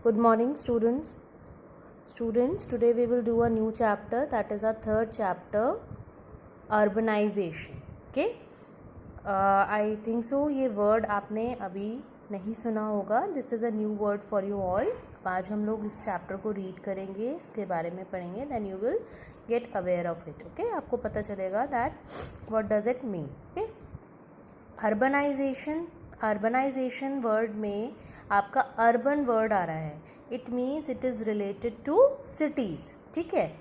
Good morning, students. Students, today we will do a new chapter, that is our third chapter, urbanization. Okay? I think so ये word आपने अभी नहीं सुना होगा. This is a new word for you all. आज हम लोग इस chapter को read करेंगे, इसके बारे में पढ़ेंगे. Then you will get aware of it. Okay? आपको पता चलेगा that what does it mean. Okay? Urbanisation word में आपका अर्बन वर्ड आ रहा है. It means it is related to cities. ठीक है.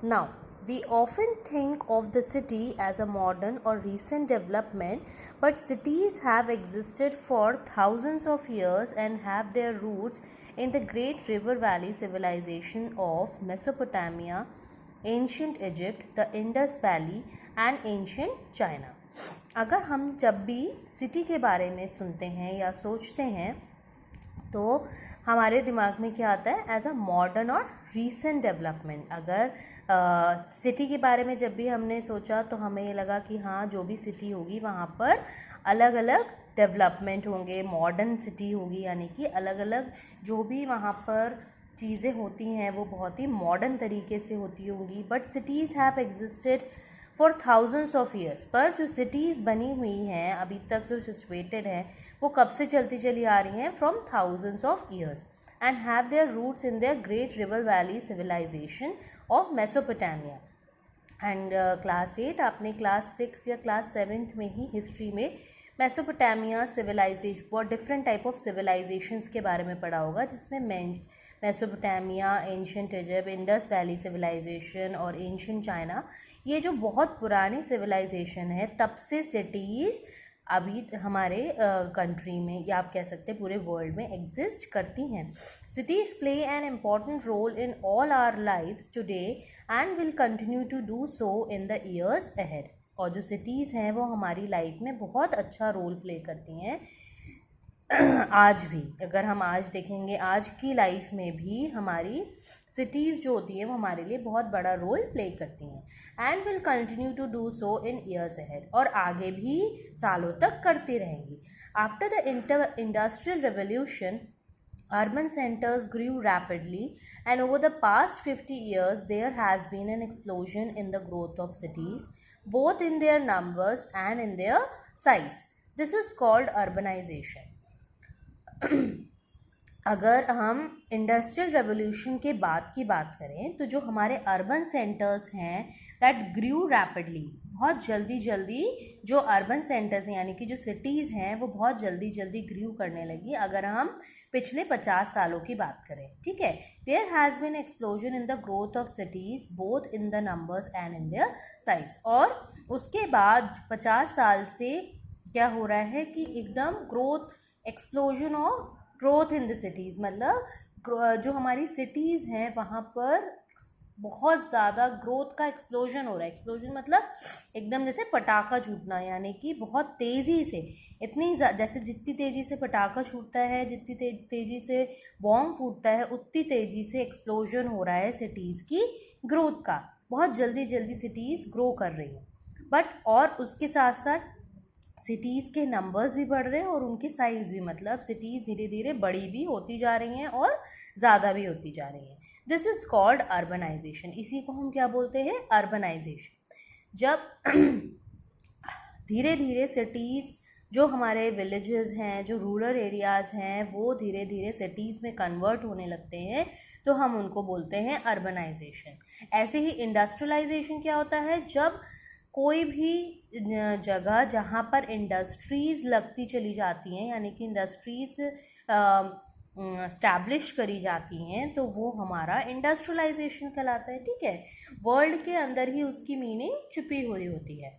Now we often think of the city as a modern और recent development, but cities have existed for thousands of years and have their roots in the great river valley civilisation of Mesopotamia, ancient Egypt, the Indus valley and ancient China. अगर हम जब भी city के बारे में सुनते हैं या सोचते हैं तो हमारे दिमाग में क्या आता है? एज अ मॉडर्न और रीसेंट डेवलपमेंट. अगर सिटी के बारे में जब भी हमने सोचा तो हमें ये लगा कि हाँ, जो भी सिटी होगी वहाँ पर अलग अलग डेवलपमेंट होंगे, मॉडर्न सिटी होगी, यानी कि अलग अलग जो भी वहाँ पर चीज़ें होती हैं वो बहुत ही मॉडर्न तरीके से होती होंगी. But cities have existed for thousands of years. पर जो सिटीज़ बनी हुई हैं अभी तक जो सिचुएटेड हैं वो कब से चलती चली आ रही हैं? From thousands of years and have their roots in their great river valley civilisation of Mesopotamia. And class 8 आपने क्लास 6 या क्लास 7 में ही हिस्ट्री में मेसोपोटामिया सिविलाइजेशन, बहुत डिफरेंट टाइप ऑफ सिविलाइजेशंस के बारे में पढ़ा होगा, जिसमें Mesopotamia, ancient Egypt, Indus valley civilization और एंशियंट चाइना, ये जो बहुत पुरानी सिविलाइजेशन है, तब से सिटीज़ अभी हमारे कंट्री में या आप कह सकते हैं पूरे वर्ल्ड में एग्जिस्ट करती हैं. Cities play an important role in all our lives today and will continue to do so in the years ahead. और जो सिटीज़ हैं वो हमारी लाइफ में बहुत अच्छा रोल प्ले करती हैं आज भी. अगर हम आज देखेंगे, आज की लाइफ में भी हमारी सिटीज़ जो होती हैं वो हमारे लिए बहुत बड़ा रोल प्ले करती हैं. And will continue to do so in years ahead, और आगे भी सालों तक करती रहेंगी. After the industrial revolution, urban centers grew rapidly, and over the past 50 years there has been an explosion in the growth of cities, both in their numbers and in their size. This is called urbanization. अगर हम industrial revolution के बाद की बात करें तो जो हमारे अर्बन सेंटर्स हैं दैट ग्रू रैपिडली, बहुत जल्दी जल्दी जो अर्बन सेंटर्स हैं यानी कि जो सिटीज़ हैं वो बहुत जल्दी जल्दी ग्रू करने लगी. अगर हम पिछले 50 सालों की बात करें, ठीक है, there has been explosion in the growth of cities both in the numbers and in their size. और उसके बाद 50 साल से क्या हो रहा है कि एकदम growth, explosion of growth in the cities, मतलब जो हमारी सिटीज़ हैं वहाँ पर बहुत ज़्यादा ग्रोथ का एक्सप्लोजन हो रहा है. एक्सप्लोजन मतलब एकदम जैसे पटाखा छूटना, यानी कि बहुत तेज़ी से, इतनी जैसे जितनी तेज़ी से पटाखा छूटता है, जितनी तेज़ी से बॉम्ब फूटता है, उतनी तेज़ी से एक्सप्लोजन हो रहा है सिटीज़ की ग्रोथ का. बहुत जल्दी जल्दी सिटीज़ ग्रो कर रही हैं. बट और उसके साथ साथ सिटीज़ के नंबर्स भी बढ़ रहे हैं और उनके साइज़ भी, मतलब सिटीज़ धीरे धीरे बड़ी भी होती जा रही हैं और ज़्यादा भी होती जा रही हैं. This is called urbanization. इसी को हम क्या बोलते हैं? अर्बनाइजेशन. जब धीरे धीरे सिटीज़, जो हमारे विलेजेस हैं, जो रूरल एरियाज़ हैं, वो धीरे धीरे सिटीज़ में कन्वर्ट होने लगते हैं तो हम उनको बोलते हैं अर्बनाइजेशन. ऐसे ही इंडस्ट्रियलाइजेशन क्या होता है? जब कोई भी जगह जहाँ पर इंडस्ट्रीज़ लगती चली जाती हैं, यानी कि इंडस्ट्रीज़ स्टैब्लिश करी जाती हैं, तो वो हमारा इंडस्ट्रियलाइजेशन कहलाता है. ठीक है, वर्ल्ड के अंदर ही उसकी मीनिंग छुपी हुई होती है.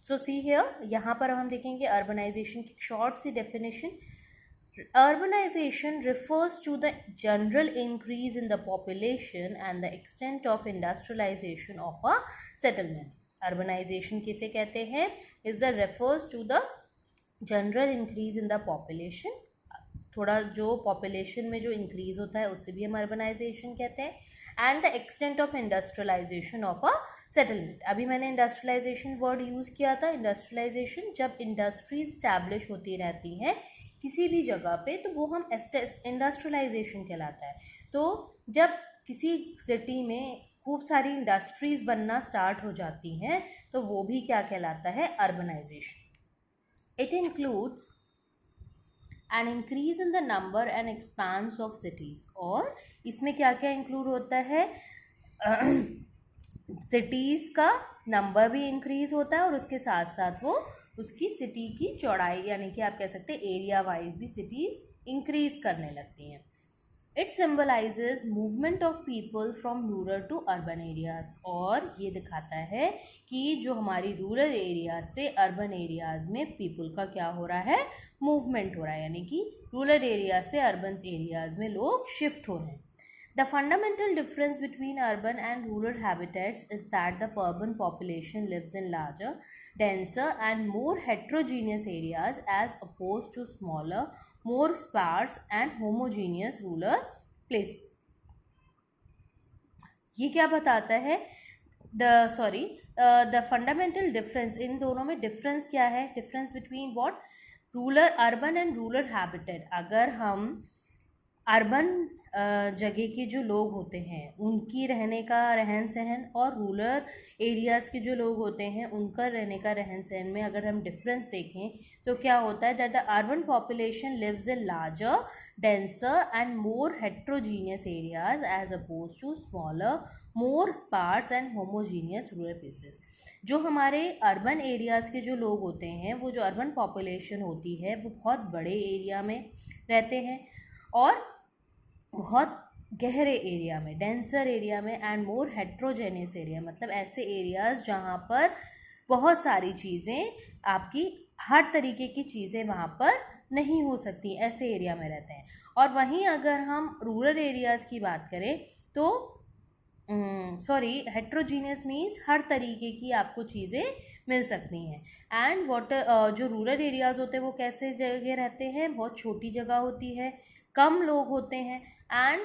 सो सी हियर, यहाँ पर हम देखेंगे अर्बनाइजेशन की शॉर्ट सी definition. Urbanization refers to the general increase in the population and the extent of industrialization of a settlement. Urbanization किसे कहते हैं? Is the refers to the general increase in the population. थोड़ा जो population में जो increase होता है उससे भी हम urbanization कहते हैं. And the extent of industrialization of a settlement. अभी मैंने इंडस्ट्रियलाइजेशन वर्ड यूज़ किया था। इंडस्ट्रियलाइजेशन जब इंडस्ट्री स्टैब्लिश होती रहती हैं किसी भी जगह पे तो वो हम इंडस्ट्रियलाइजेशन कहलाता है। तो जब किसी सिटी में खूब सारी इंडस्ट्रीज बनना स्टार्ट हो जाती हैं तो वो भी क्या कहलाता है, urbanization. It includes an increase in the number and expanse of cities. और इसमें क्या क्या इंक्लूड होता है, सिटीज़ का नंबर भी इंक्रीज होता है और उसके साथ साथ वो उसकी सिटी की चौड़ाई यानी कि आप कह सकते हैं एरिया वाइज भी सिटीज़ इंक्रीज करने लगती हैं। It symbolizes movement of people from rural to urban areas. और ये दिखाता है कि जो हमारी रूरल एरियाज से अर्बन एरियाज में पीपल का क्या हो रहा है, मूवमेंट हो रहा है, यानी कि रूरल एरियाज से अर्बन एरियाज में लोग शिफ्ट हो रहे हैं। The fundamental difference between urban and rural habitats is that the urban population lives in larger, denser and more heterogeneous areas as opposed to smaller, more sparse and homogeneous rural places. ये क्या बताता है, the fundamental difference, इन दोनों में difference क्या है, difference between what, urban and rural habitat। अगर हम अर्बन जगह के जो लोग होते हैं उनकी रहने का रहन सहन और रूरल एरियाज़ के जो लोग होते हैं उनका रहने का रहन सहन में अगर हम डिफरेंस देखें तो क्या होता है, that the urban population lives in larger, denser and more heterogeneous areas as oppose to smaller, more sparse and homogeneous rural places. जो हमारे अर्बन एरियाज़ के जो लोग होते हैं, वो जो अर्बन पॉपुलेशन होती है वो बहुत बड़े एरिया में रहते हैं और बहुत गहरे एरिया में, डेंसर एरिया में, एंड मोर हेट्रोजेनियस एरिया, मतलब ऐसे एरियाज़ जहाँ पर बहुत सारी चीज़ें, आपकी हर तरीके की चीज़ें वहाँ पर नहीं हो सकती, ऐसे एरिया में रहते हैं। और वहीं अगर हम रूरल एरियाज़ की बात करें तो हेट्रोजीनियस मीन्स हर तरीके की आपको चीज़ें मिल सकती हैं। एंड जो रूरल एरियाज़ होते हैं वो कैसे जगह रहते हैं, बहुत छोटी जगह होती है, कम लोग होते हैं, एंड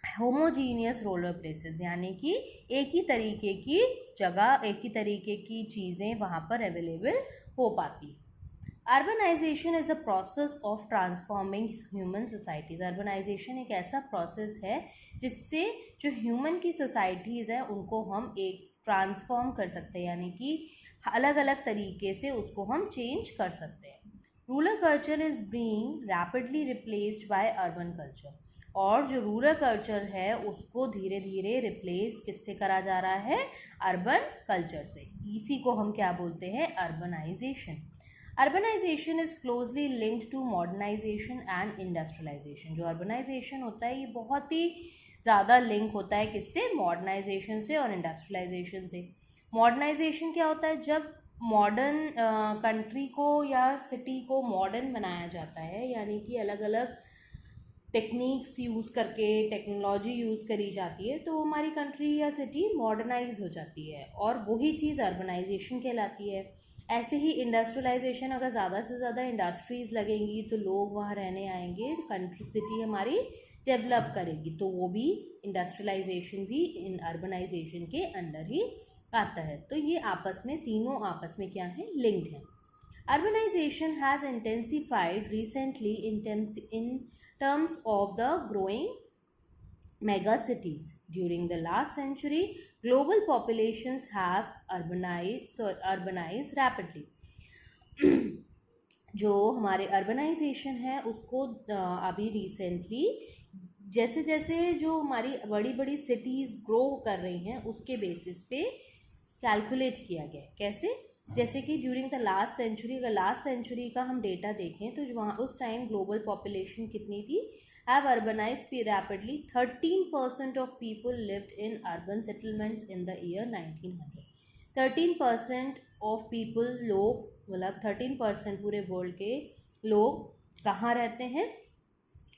होमोजीनियस रूरल प्लेसेस, यानी कि एक ही तरीके की जगह, एक ही तरीके की चीज़ें वहाँ पर अवेलेबल हो पाती है। Urbanization is a process of transforming human societies. Urbanization एक ऐसा प्रोसेस है जिससे जो ह्यूमन की सोसाइटीज़ हैं उनको हम एक ट्रांसफॉर्म कर सकते हैं, यानी कि अलग अलग तरीके से उसको हम चेंज कर सकते हैं। Rural culture is being rapidly replaced by urban culture. और जो रूरल कल्चर है उसको धीरे धीरे रिप्लेस किससे करा जा रहा है, अर्बन कल्चर से। इसी को हम क्या बोलते हैं, urbanization. Urbanization is closely linked to modernization and industrialization. जो अर्बनाइजेशन होता है ये बहुत ही ज़्यादा लिंक होता है किससे, मॉडर्नाइजेशन से और इंडस्ट्रियलाइजेशन से। मॉडर्नाइजेशन क्या होता है, जब मॉडर्न कंट्री को या सिटी को मॉडर्न बनाया जाता है, यानी कि अलग अलग टेक्निक्स यूज़ करके, टेक्नोलॉजी यूज़ करी जाती है, तो हमारी कंट्री या सिटी मॉडर्नाइज हो जाती है और वही चीज़ अर्बनाइजेशन कहलाती है। ऐसे ही इंडस्ट्रियलाइजेशन, अगर ज़्यादा से ज़्यादा इंडस्ट्रीज़ लगेंगी तो लोग वहाँ रहने आएंगे, कंट्री सिटी हमारी डेवलप करेगी, तो वो भी इंडस्ट्रियलाइजेशन भी इन अर्बनाइजेशन के अंडर ही आता है। तो ये आपस में, तीनों आपस में क्या है, लिंक्ड है। Urbanization has intensified recently in terms of the growing mega cities. During the last century, global populations have urbanized rapidly. जो हमारे अर्बनाइजेशन है उसको अभी रिसेंटली जैसे जैसे जो हमारी बड़ी बड़ी सिटीज़ ग्रो कर रही हैं उसके बेसिस पे कैलकुलेट किया गया है। कैसे, जैसे कि ड्यूरिंग द लास्ट सेंचुरी, अगर लास्ट सेंचुरी का हम डेटा देखें तो वहाँ उस टाइम ग्लोबल पॉपुलेशन कितनी थी, have urbanised rapidly. 13% of people lived in urban settlements in the year 1900। 13% of people, लोग, मतलब 13% पूरे वर्ल्ड के लोग कहाँ रहते हैं,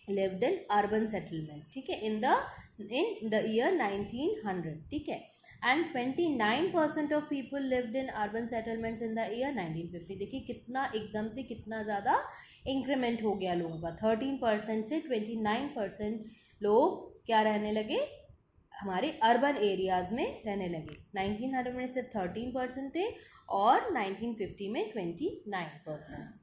लिव्ड इन अर्बन सेटलमेंट, ठीक है, इन द ईयर 1900, ठीक है। And 29% of people lived in urban settlements in the year 1950। देखिए कितना एकदम से कितना ज़्यादा इंक्रीमेंट हो गया लोगों का, 13% से 29% लोग क्या रहने लगे, हमारे अर्बन एरियाज़ में रहने लगे। 1900 में सिर्फ 13% थे और 1950 में 29%।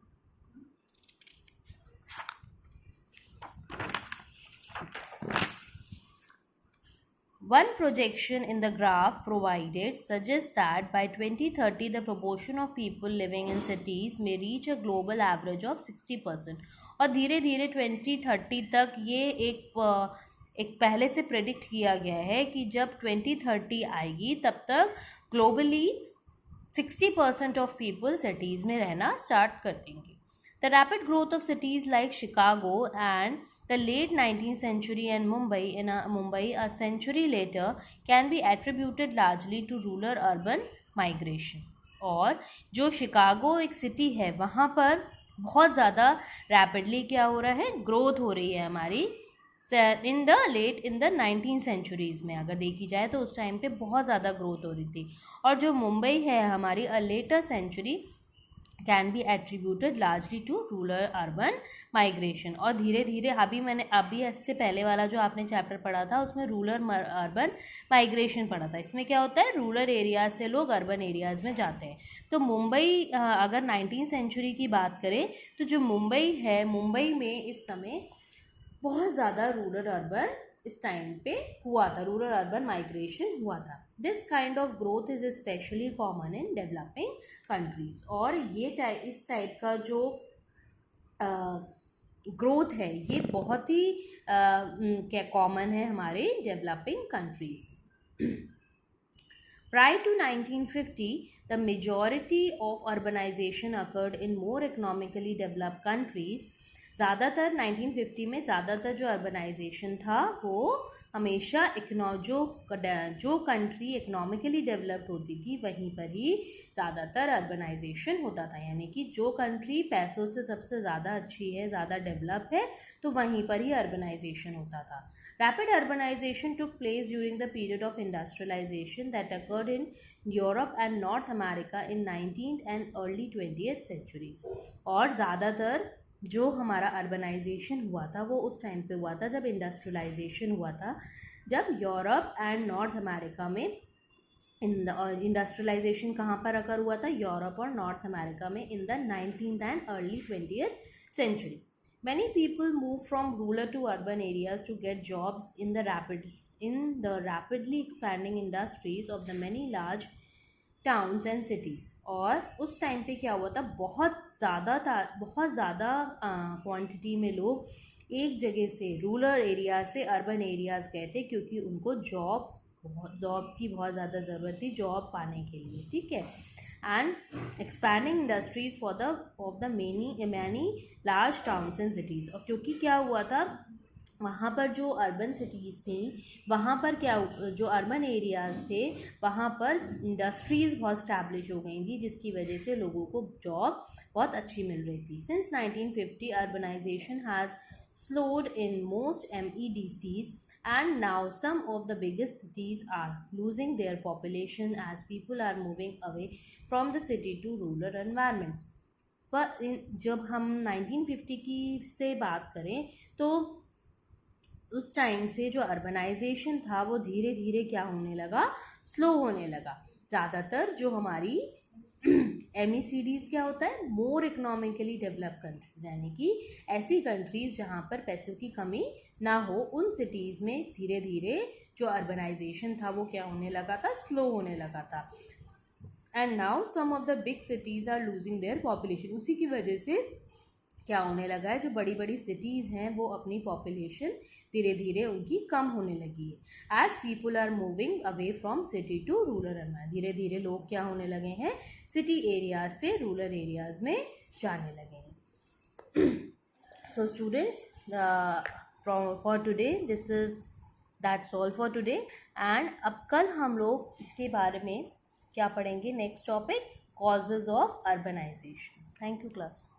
One projection in the graph provided suggests that by 2030 the proportion of people living in cities may reach a global average of 60%। और धीरे धीरे 2030 तक ये एक पहले से प्रेडिक्ट किया गया है कि जब 2030 आएगी तब तक ग्लोबली 60% ऑफ पीपल सिटीज़ में रहना स्टार्ट कर देंगे। The rapid growth of cities like Chicago and the late 19th century and Mumbai a century later can be attributed largely to rural-urban migration। और जो शिकागो एक सिटी है वहाँ पर बहुत ज़्यादा रैपिडली क्या हो रहा है, ग्रोथ हो रही है हमारी इन द 19th सेंचुरीज़ में अगर देखी जाए तो उस टाइम पे बहुत ज़्यादा ग्रोथ हो रही थी। और जो मुंबई है हमारी a later century can be attributed largely to rural urban migration. और धीरे धीरे अभी इससे पहले वाला जो आपने चैप्टर पढ़ा था उसमें रूरल अर्बन माइग्रेशन पढ़ा था। इसमें क्या होता है, रूरल एरियाज से लोग अर्बन एरियाज़ में जाते हैं। तो मुंबई अगर 19th सेंचुरी की बात करें तो जो मुंबई है, मुंबई में इस समय बहुत ज़्यादा रूरल अर्बन इस टाइम पे हुआ था, रूरल अर्बन माइग्रेशन हुआ था। This kind of growth is specially common in developing countries. और ये इस टाइप का जो ग्रोथ है ये बहुत ही क्या कॉमन है हमारे developing countries. Prior to 1950, the majority of urbanization occurred in more economically developed countries। ज़्यादातर 1950 में ज़्यादातर जो अर्बनाइजेशन था वो हमेशा जो कंट्री इकोनॉमिकली डेवलप्ड होती थी वहीं पर ही ज़्यादातर अर्बनाइजेशन होता था। यानी कि जो कंट्री पैसों से सबसे ज़्यादा अच्छी है, ज़्यादा डेवलप है, तो वहीं पर ही अर्बनाइजेशन होता था। Rapid urbanization took place during the period of industrialization that occurred in Europe and North America in 19th and early 20th centuries। और ज़्यादातर जो हमारा अर्बनाइजेशन हुआ था वो उस टाइम पे हुआ था जब इंडस्ट्रियलाइजेशन हुआ था, जब यूरोप एंड नॉर्थ अमेरिका में इंडस्ट्रियलाइजेशन कहाँ पर अकर हुआ था, यूरोप और नॉर्थ अमेरिका में in the 19th and early 20th century। Many people moved from rural to urban areas to get jobs in the rapidly expanding industries of the many large towns and cities। और उस time पे क्या हुआ था, बहुत ज़्यादा quantity में लोग एक जगह से रूरल एरिया से अर्बन एरियाज़ गए थे क्योंकि उनको जॉब की बहुत ज़्यादा ज़रूरत थी जॉब पाने के लिए, ठीक है। And expanding industries of the many large towns and cities. और क्योंकि क्या हुआ था, वहाँ पर जो अर्बन सिटीज़ थी, वहाँ पर जो अर्बन एरियाज़ थे वहाँ पर इंडस्ट्रीज़ बहुत स्टैब्लिश हो गई थी जिसकी वजह से लोगों को जॉब बहुत अच्छी मिल रही थी। Since 1950 urbanization has slowed in most MEDCs and now some of the biggest cities are losing their population as people are moving away from the city to rural environments। पर जब हम 1950 की से बात करें तो उस टाइम से जो अर्बनाइजेशन था वो धीरे धीरे क्या होने लगा, स्लो होने लगा। ज़्यादातर जो हमारी MECDs क्या होता है, मोर इकोनॉमिकली डेवलप कंट्रीज, यानी कि ऐसी कंट्रीज़ जहाँ पर पैसों की कमी ना हो, उन सिटीज़ में धीरे धीरे जो अर्बनाइजेशन था वो क्या होने लगा था, स्लो होने लगा था। And now some of the big cities are losing their population. उसी की वजह से क्या होने लगा है, जो बड़ी बड़ी सिटीज़ हैं वो अपनी पॉपुलेशन धीरे धीरे उनकी कम होने लगी है। As people are moving away from city to rural area, धीरे धीरे लोग क्या होने लगे हैं, सिटी एरियाज से रूरल एरियाज में जाने लगे हैं। So students, for today that's all for today. And अब कल हम लोग इसके बारे में क्या पढ़ेंगे, next topic, causes of urbanization. Thank you class.